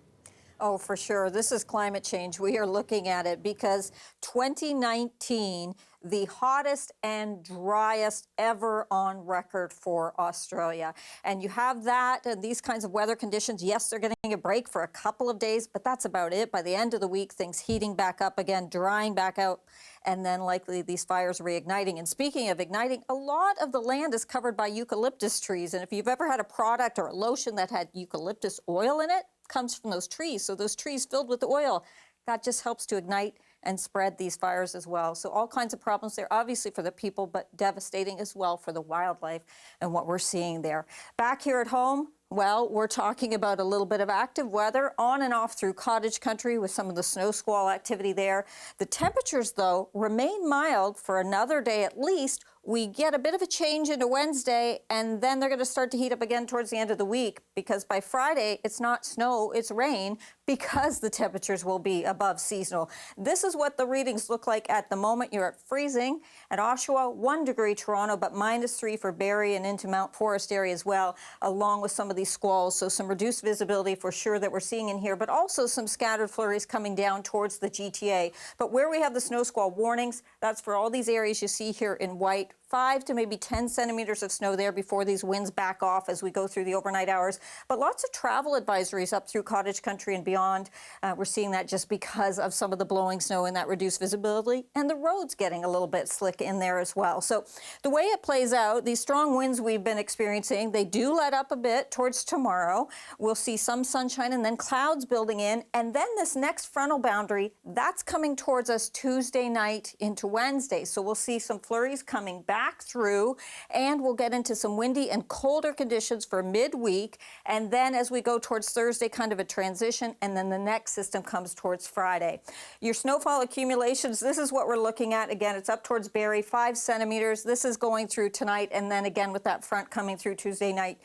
S8: Oh, for sure. This is climate change. We are looking at it because 2019, the hottest and driest ever on record for Australia. And you have that and these kinds of weather conditions. Yes, they're getting a break for a couple of days, but that's about it. By the end of the week, things heating back up again, drying back out, and then likely these fires reigniting. And speaking of igniting, a lot of the land is covered by eucalyptus trees. And if you've ever had a product or a lotion that had eucalyptus oil in it, comes from those trees. So those trees filled with the oil, that just helps to ignite and spread these fires as well. So all kinds of problems there, obviously for the people, but devastating as well for the wildlife and what we're seeing there. Back here at home, well, we're talking about a little bit of active weather on and off through cottage country with some of the snow squall activity there. The temperatures, though, remain mild for another day at least. We get a bit of a change into Wednesday, and then they're going to start to heat up again towards the end of the week, because by Friday, it's not snow, it's rain, because the temperatures will be above seasonal. This is what the readings look like at the moment. You're at freezing at Oshawa, 1 degree Toronto, but -3 for Barrie and into Mount Forest area as well, along with some of these squalls. So some reduced visibility for sure that we're seeing in here, but also some scattered flurries coming down towards the GTA. But where we have the snow squall warnings, that's for all these areas you see here in white. 5 to maybe 10 centimeters of snow there before these winds back off as we go through the overnight hours. But lots of travel advisories up through cottage country and beyond. We're seeing that just because of some of the blowing snow and that reduced visibility, and the roads getting a little bit slick in there as well. So the way it plays out, these strong winds we've been experiencing, they do let up a bit towards tomorrow. We'll see some sunshine and then clouds building in. And then this next frontal boundary, that's coming towards us Tuesday night into Wednesday. So we'll see some flurries coming back through, and we'll get into some windy and colder conditions for midweek. And then as we go towards Thursday, kind of a transition, and then the next system comes towards Friday. Your snowfall accumulations, this is what we're looking at. Again, it's up towards Barrie, 5 centimeters. This is going through tonight, and then again with that front coming through Tuesday night,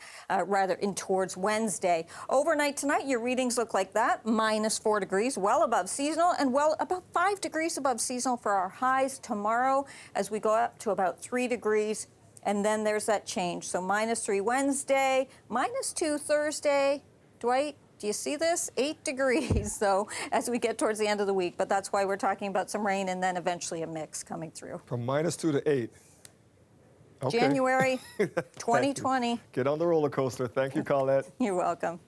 S8: rather in towards Wednesday. Overnight tonight, your readings look like that, -4 degrees, well above seasonal, and well about 5 degrees above seasonal for our highs tomorrow as we go up to about 3 degrees, and then there's that change. So -3 Wednesday, -2 Thursday. Dwight, do you see this? 8 degrees, though, as we get towards the end of the week. But that's why we're talking about some rain and then eventually a mix coming through.
S4: From -2 to 8. Okay.
S8: January 2020.
S4: Get on the roller coaster. Thank you, Colette.
S8: You're welcome.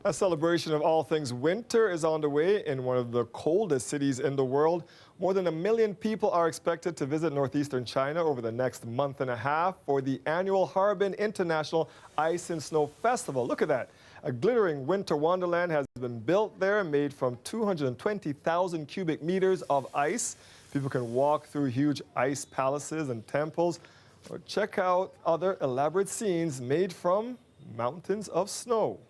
S4: A celebration of all things winter is on the way in one of the coldest cities in the world. More than 1 million people are expected to visit northeastern China over the next month and a half for the annual Harbin International Ice and Snow Festival. Look at that. A glittering winter wonderland has been built there, made from 220,000 cubic meters of ice. People can walk through huge ice palaces and temples or check out other elaborate scenes made from mountains of snow.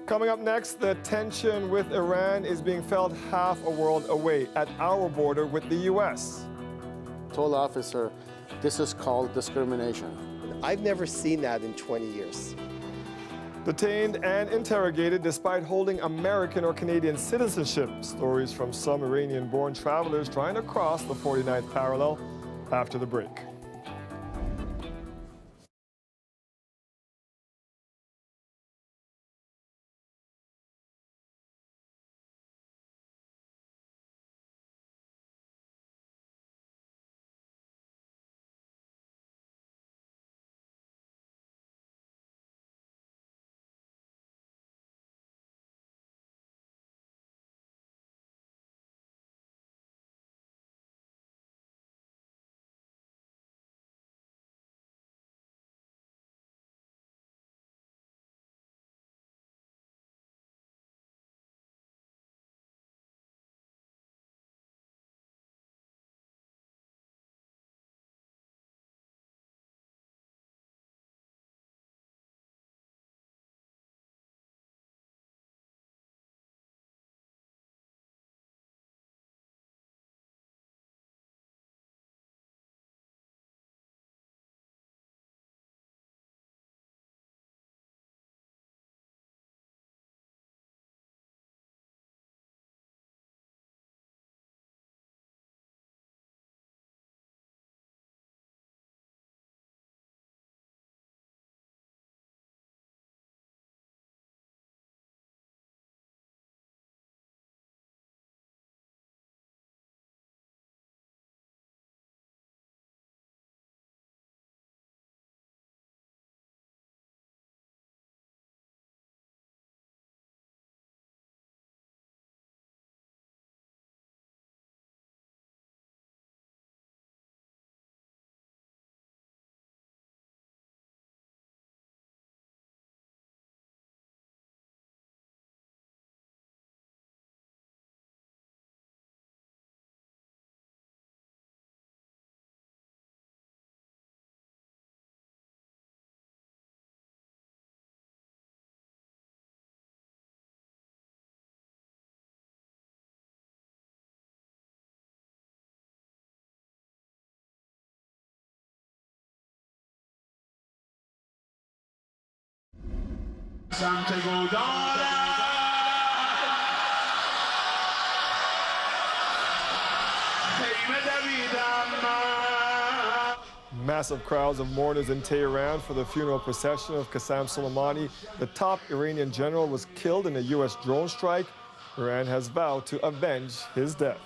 S4: Coming up next, the tension with Iran is being felt half a world away at our border with the U.S.
S16: Told the officer, this is called discrimination.
S17: I've never seen that in 20 years.
S4: Detained and interrogated despite holding American or Canadian citizenship. Stories from some Iranian-born travelers trying to cross the 49th parallel after the break. Massive crowds of mourners in Tehran for the funeral procession of Qasem Soleimani. The top Iranian general was killed in a U.S. drone strike. Iran has vowed to avenge his death.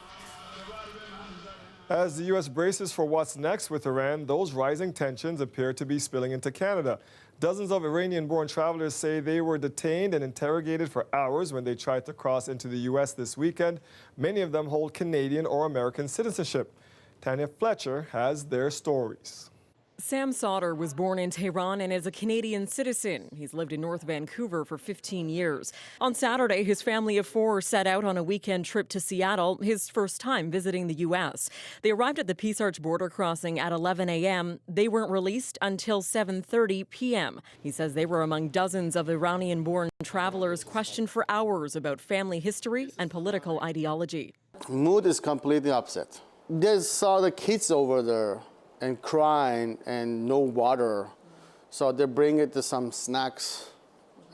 S4: As the U.S. braces for what's next with Iran, those rising tensions appear to be spilling into Canada. Dozens of Iranian-born travelers say they were detained and interrogated for hours when they tried to cross into the U.S. this weekend. Many of them hold Canadian or American citizenship. Tanya Fletcher has their stories.
S18: Sam Sauter was born in Tehran and is a Canadian citizen. He's lived in North Vancouver for 15 years. On Saturday, his family of 4 set out on a weekend trip to Seattle, his first time visiting the U.S. They arrived at the Peace Arch border crossing at 11 a.m. They weren't released until 7:30 p.m. He says they were among dozens of Iranian-born travelers questioned for hours about family history and political ideology.
S16: Mood is completely upset. They saw the kids over there and crying and no water. So they bring it to some snacks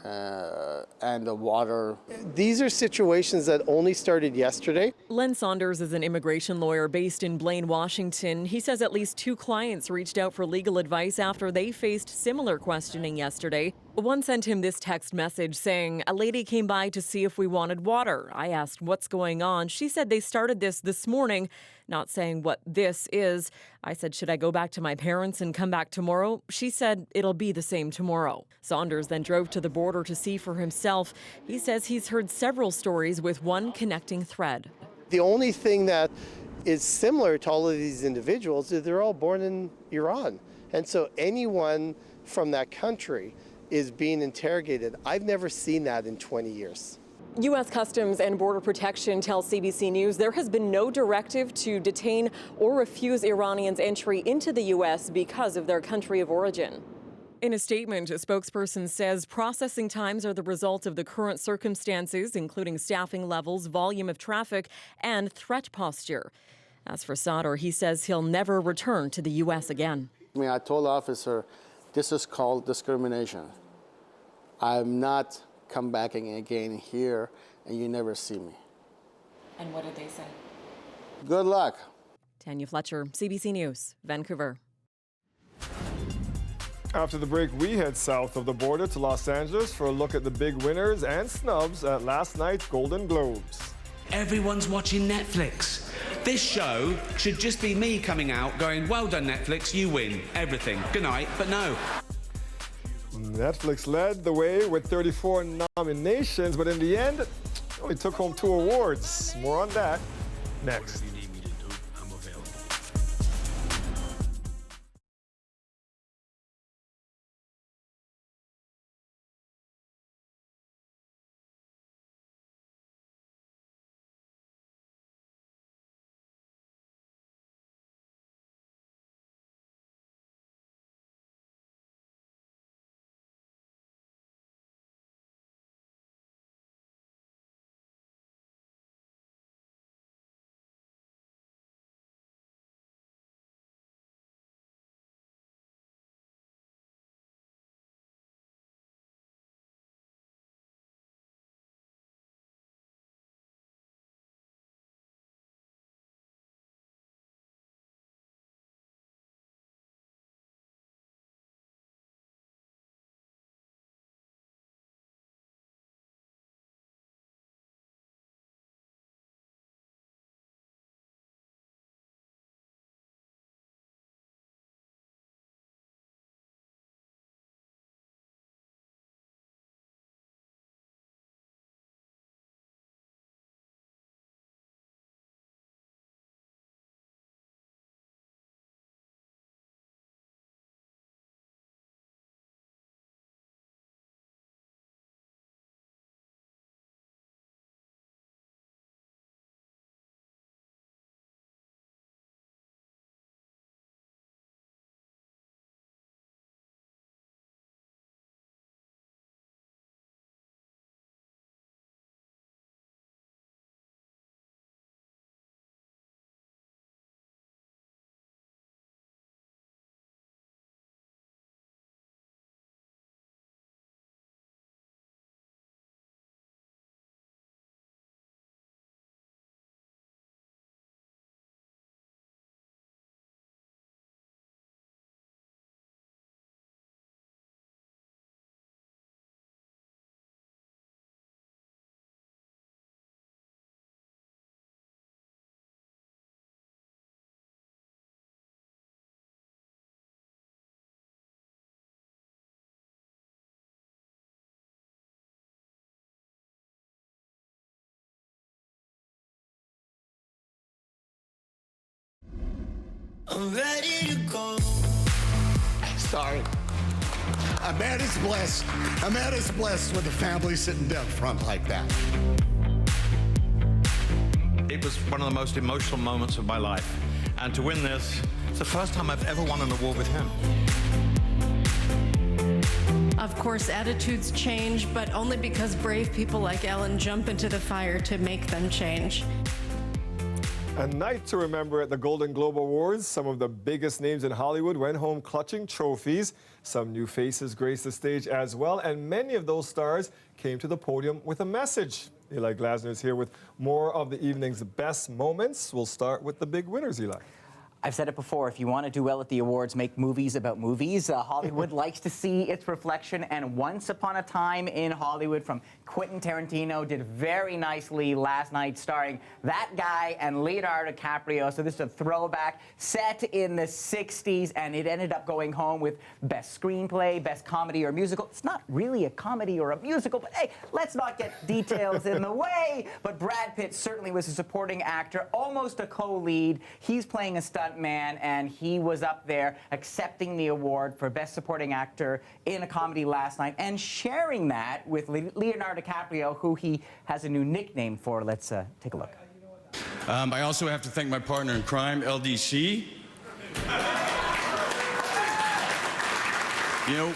S16: and the water.
S17: These are situations that only started yesterday.
S18: Len Saunders is an immigration lawyer based in Blaine, Washington. He says at least 2 clients reached out for legal advice after they faced similar questioning yesterday. One sent him this text message saying, "A lady came by to see if we wanted water. I asked what's going on. She said they started this morning," not saying what this is. I said, "Should I go back to my parents and come back tomorrow?" She said, "It'll be the same tomorrow." Saunders then drove to the border to see for himself. He says he's heard several stories with one connecting thread.
S17: The only thing that is similar to all of these individuals is they're all born in Iran. And so anyone from that country is being interrogated. I've never seen that in 20 years.
S18: U.S. Customs and Border Protection tells CBC News there has been no directive to detain or refuse Iranians entry into the U.S. because of their country of origin. In a statement, a spokesperson says processing times are the result of the current circumstances, including staffing levels, volume of traffic, and threat posture. As for Sadr, he says he'll never return to the U.S. again.
S16: I told the officer, this is called discrimination. I'm not come back again here, and you never see me.
S18: And what did they say?
S16: Good luck.
S18: Tanya Fletcher, CBC News, Vancouver.
S4: After the break, we head south of the border to Los Angeles for a look at the big winners and snubs at last night's Golden Globes.
S1: Everyone's watching Netflix. This show should just be me coming out going, "Well done, Netflix, you win everything. Good night," but no.
S4: Netflix led the way with 34 nominations, but in the end, only took home 2 awards. More on that next.
S19: I'm ready to go. Sorry. A man is blessed. A man is blessed with a family sitting down front like that.
S20: It was one of the most emotional moments of my life. And to win this, it's the first time I've ever won an award with him.
S21: Of course, attitudes change, but only because brave people like Ellen jump into the fire to make them change.
S4: A night to remember at the Golden Globe Awards. Some of the biggest names in Hollywood went home clutching trophies. Some new faces graced the stage as well, and many of those stars came to the podium with a message. Eli Glasner is here with more of the evening's best moments. We'll start with the big winners, Eli.
S2: I've said it before, if you want to do well at the awards, make movies about movies. Hollywood likes to see its reflection, and Once Upon a Time in Hollywood from Quentin Tarantino did very nicely last night, starring that guy and Leonardo DiCaprio. So this is a throwback set in the 60s, and it ended up going home with Best Screenplay, Best Comedy or Musical. It's not really a comedy or a musical, but hey, let's not get details in the way. But Brad Pitt certainly was a supporting actor, almost a co-lead. He's playing a stuntman, and he was up there accepting the award for Best Supporting Actor in a comedy last night and sharing that with Leonardo DiCaprio, who he has a new nickname for. Let's take a look.
S22: I also have to thank my partner in crime, LDC. You know,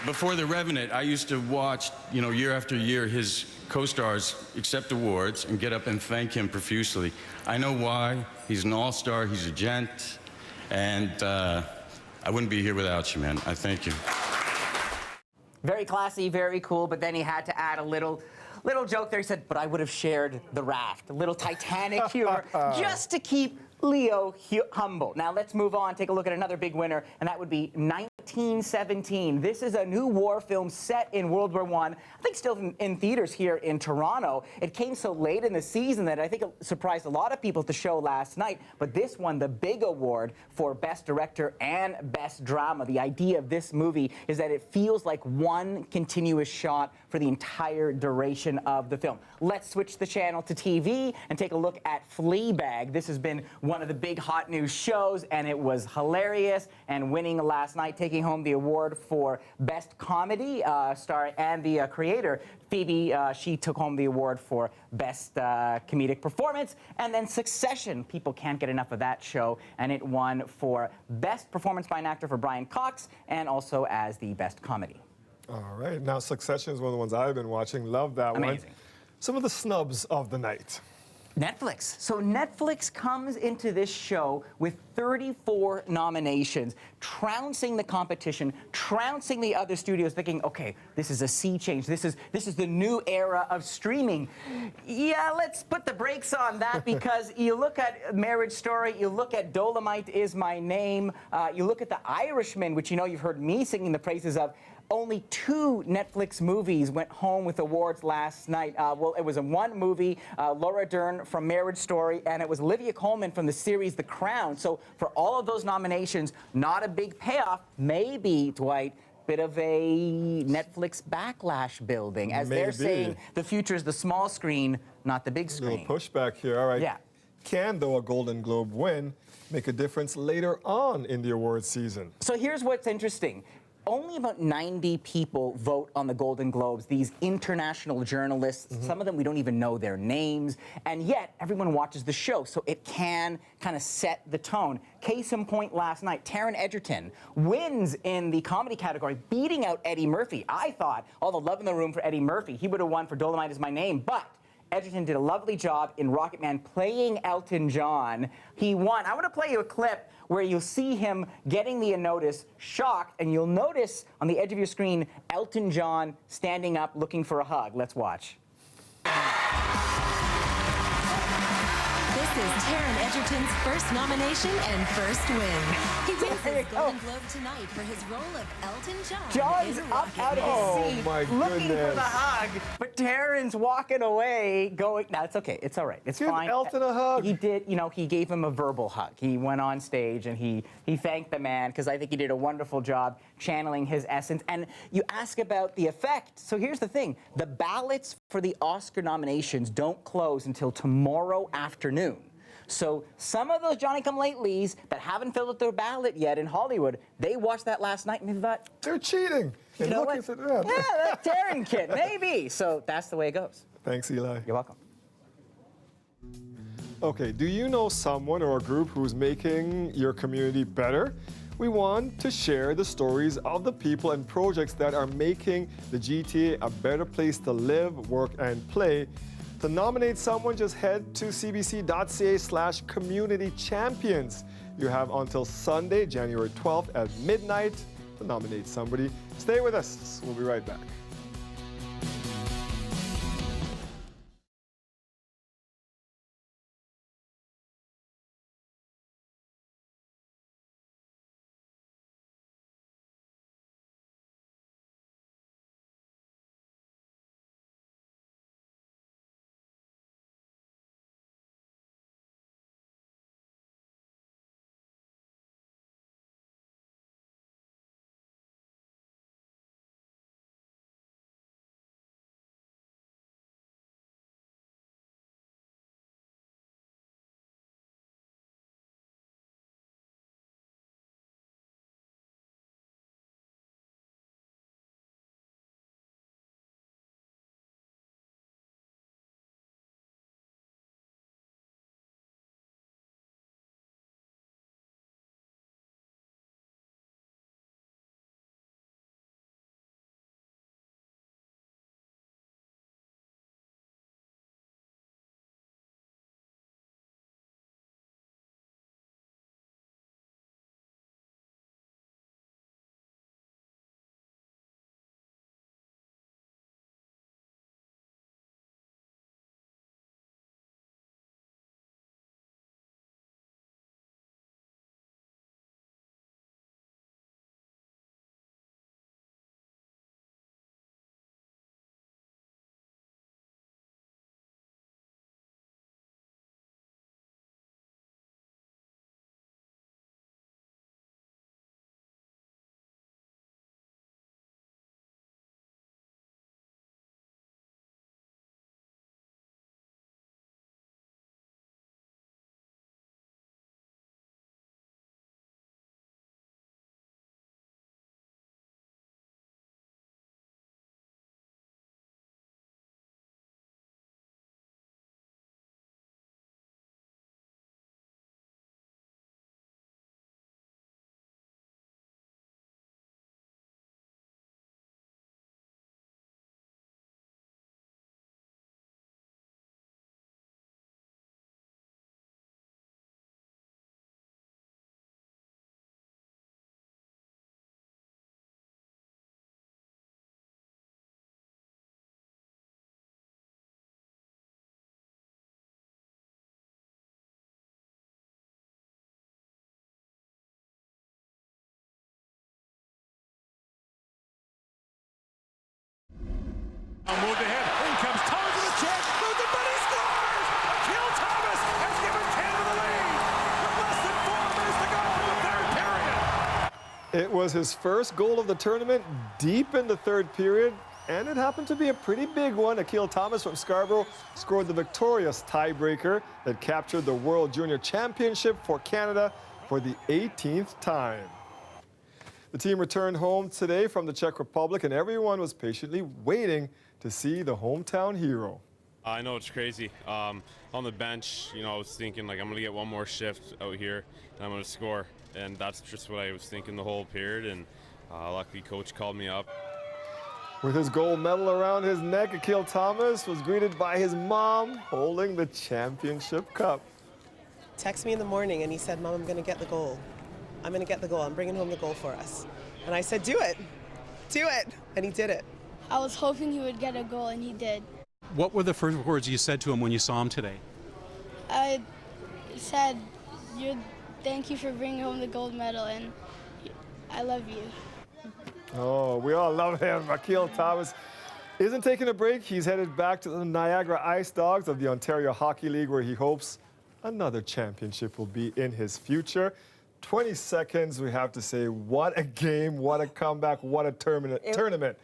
S22: before The Revenant, I used to watch, year after year, his co-stars accept awards and get up and thank him profusely. I know why. He's an all-star, he's a gent, and I wouldn't be here without you, man. I thank you.
S2: Very classy, very cool, but then he had to add a little joke there. He said, but I would have shared the raft. A little Titanic humor, just to keep Leo humble. Now let's move on, take a look at another big winner, and that would be 1917. This is a new war film set in World War I. I think still in theaters here in Toronto. It came so late in the season that I think it surprised a lot of people at the show last night, but this won the big award for Best Director and Best Drama. The idea of this movie is that it feels like one continuous shot for the entire duration of the film. Let's switch the channel to TV and take a look at Fleabag. This has been one of the big hot news shows, and it was hilarious and winning last night, taking home the award for Best Comedy star, and the creator, Phoebe, she took home the award for Best Comedic Performance. And then Succession, people can't get enough of that show, and it won for Best Performance by an Actor for Brian Cox, and also as the Best Comedy.
S4: All right, now Succession is one of the ones I've been watching. Love that one. Some of the snubs of the night.
S2: Netflix. So Netflix comes into this show with 34 nominations, trouncing the competition, trouncing the other studios, thinking, okay, this is a sea change. This is the new era of streaming. Yeah, let's put the brakes on that, because you look at Marriage Story, you look at Dolomite Is My Name, you look at The Irishman, which you've heard me singing the praises of. Only 2 Netflix movies went home with awards last night. Well, it was one movie, Laura Dern from Marriage Story, and it was Olivia Colman from the series The Crown. So for all of those nominations, not a big payoff. Maybe, Dwight, bit of a Netflix backlash building, as they're saying the future is the small screen, not the big screen.
S4: A little pushback here, all right.
S2: Yeah.
S4: Can, though, a Golden Globe win make a difference later on in the awards season?
S2: So here's what's interesting. Only about 90 people vote on the Golden Globes, these international journalists. Some of them we don't even know their names, and yet everyone watches the show, so it can kind of set the tone. Case in point last night, Taron Egerton wins in the comedy category, beating out Eddie Murphy. I thought all the love in the room for Eddie Murphy. He would have won for Dolomite Is My Name, but Egerton did a lovely job in Rocketman playing Elton John. He won. I want to play you a clip where you'll see him getting the notice, shocked, and you'll notice on the edge of your screen Elton John standing up looking for a hug. Let's watch.
S23: This is Taron Egerton's first nomination and first win. He wins his Golden Globe tonight for his role of Elton John.
S2: John's up out of his seat, looking for the hug, but Taron's walking away, going, no, it's okay, it's all right, it's fine.
S4: Give Elton a hug.
S2: He did, he gave him a verbal hug. He went on stage and he thanked the man, because I think he did a wonderful job channeling his essence. And you ask about the effect. So here's the thing. The ballots for the Oscar nominations don't close until tomorrow afternoon. So some of those Johnny-come-latelys that haven't filled out their ballot yet in Hollywood, they watched that last night and they thought,
S4: they're cheating.
S2: You know what? Yeah, that Taron kid, maybe. So that's the way it goes.
S4: Thanks, Eli.
S2: You're welcome.
S4: Okay, do you know someone or a group who's making your community better? We want to share the stories of the people and projects that are making the GTA a better place to live, work, and play. To nominate someone, just head to cbc.ca/community-champions. You have until Sunday, January 12th at midnight to nominate somebody. Stay with us. We'll be right back.
S3: Moved ahead. In comes Thomas with a chance. Moves it, but he scores! Akil Thomas has given Canada the lead with less than 4 minutes to go in the third period.
S4: It was his first goal of the tournament deep in the third period, and it happened to be a pretty big one. Akil Thomas from Scarborough scored the victorious tiebreaker that captured the World Junior Championship for Canada for the 18th time. The team returned home today from the Czech Republic, and everyone was patiently waiting to see the hometown hero.
S5: I know it's crazy. On the bench, you know, I was thinking like I'm gonna get one more shift out here and I'm gonna score, and that's just what I was thinking the whole period. And luckily, coach called me up.
S4: With his gold medal around his neck, Akil Thomas was greeted by his mom holding the championship cup.
S9: Text me in the morning and he said, "Mom, I'm gonna get the goal. I'm gonna get the goal. I'm bringing home the goal for us." And I said, "Do it, do it," and he did it.
S24: I was hoping he would get a goal, and he did.
S3: What were the first words you said to him when you saw him today?
S24: I said, thank you for bringing home the gold medal, and I love you.
S4: Oh, we all love him. Akil Thomas isn't taking a break. He's headed back to the Niagara Ice Dogs of the Ontario Hockey League, where he hopes another championship will be in his future. 20 seconds, we have to say, what a game, what a comeback, what a tournament.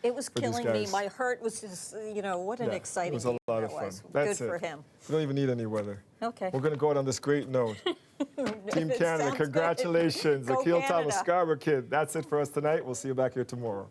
S8: It was killing me. My heart was just, you know, what an exciting game
S4: it was a lot of fun.
S8: Good for him.
S4: We don't even need any weather.
S8: Okay.
S4: We're going to go out on this great note. Team Canada,
S8: Sounds
S4: congratulations.
S8: good. Go
S4: Akil
S8: Canada.
S4: Thomas, Scarborough kid. That's it for us tonight. We'll see you back here tomorrow.